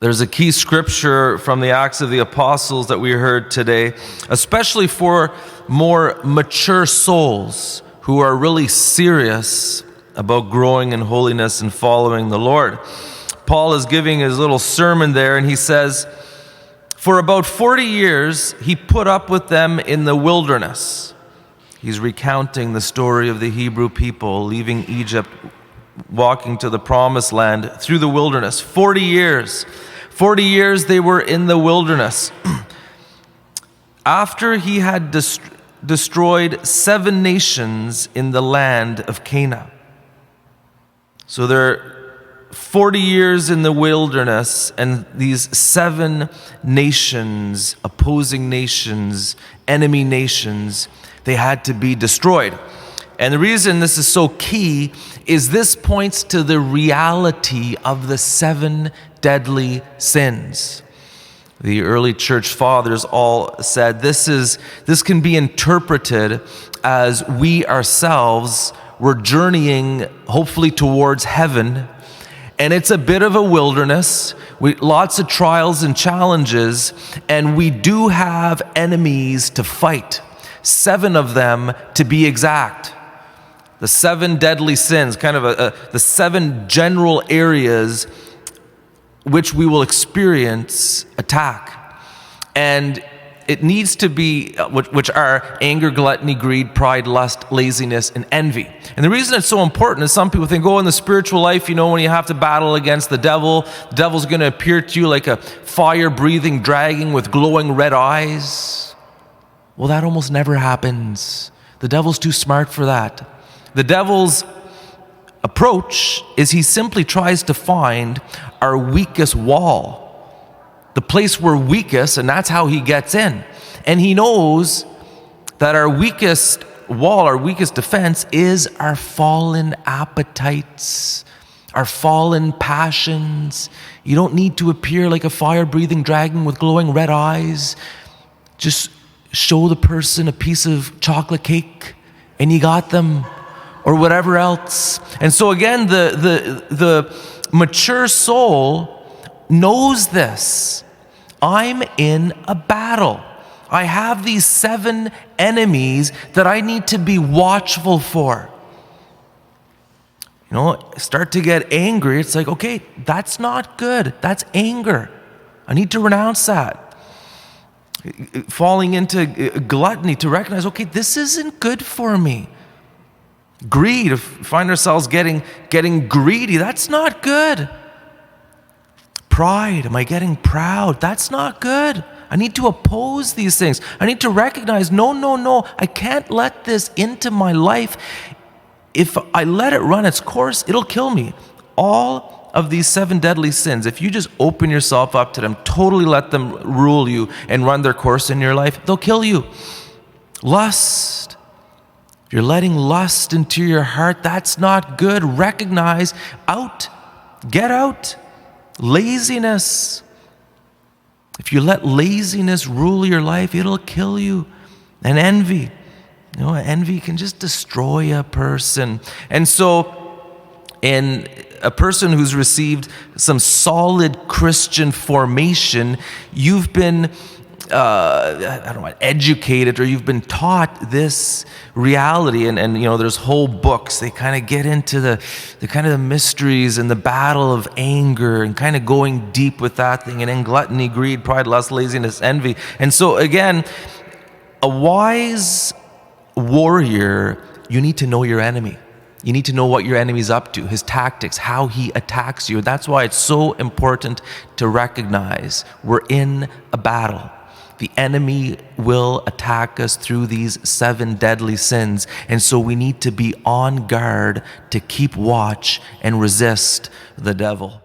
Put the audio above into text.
There's a key scripture from the Acts of the Apostles that we heard today, especially for more mature souls who are really serious about growing in holiness and following the Lord. Paul is giving his little sermon there, and he says, for about 40 years, he put up with them in the wilderness. He's recounting the story of the Hebrew people leaving Egypt, walking to the promised land through the wilderness. 40 years. 40 years they were in the wilderness. After he had destroyed 7 nations in the land of Canaan. So they're 40 years in the wilderness, and these 7 nations, opposing nations, enemy nations, they had to be destroyed. And the reason this is so key is this points to the reality of the 7 deadly sins. The early church fathers all said this can be interpreted as we ourselves were journeying hopefully towards heaven, and it's a bit of a wilderness, lots of trials and challenges, and we do have enemies to fight, 7 of them to be exact. The 7 deadly sins, kind of the 7 general areas which we will experience attack. And it needs to be, which are anger, gluttony, greed, pride, lust, laziness, and envy. And the reason it's so important is some people think, in the spiritual life, when you have to battle against the devil's going to appear to you like a fire-breathing dragon with glowing red eyes. Well, that almost never happens. The devil's too smart for that. The devil's approach is he simply tries to find our weakest wall, the place we're weakest, and that's how he gets in. And he knows that our weakest wall, our weakest defense is our fallen appetites, our fallen passions. You don't need to appear like a fire-breathing dragon with glowing red eyes. Just show the person a piece of chocolate cake and you got them, or whatever else. And so again, the mature soul knows this. I'm in a battle. I have these 7 enemies that I need to be watchful for. Start to get angry. It's like, okay, that's not good. That's anger. I need to renounce that. Falling into gluttony, to recognize, okay, this isn't good for me. Greed, find ourselves getting greedy. That's not good. Pride, am I getting proud? That's not good. I need to oppose these things. I need to recognize, no, I can't let this into my life. If I let it run its course, it'll kill me. All of these 7 deadly sins, if you just open yourself up to them, totally let them rule you and run their course in your life, they'll kill you. Lust. If you're letting lust into your heart, that's not good. Recognize, get out. Laziness. If you let laziness rule your life, it'll kill you. And envy. Envy can just destroy a person. And so, in a person who's received some solid Christian formation, you've been educated, or you've been taught this reality, and there's whole books. They kind of get into the mysteries and the battle of anger, and kind of going deep with that thing, and then gluttony, greed, pride, lust, laziness, envy. And so again, a wise warrior, you need to know your enemy. You need to know what your enemy's up to, his tactics, how he attacks you. That's why it's so important to recognize we're in a battle. The enemy will attack us through these 7 deadly sins. And so we need to be on guard to keep watch and resist the devil.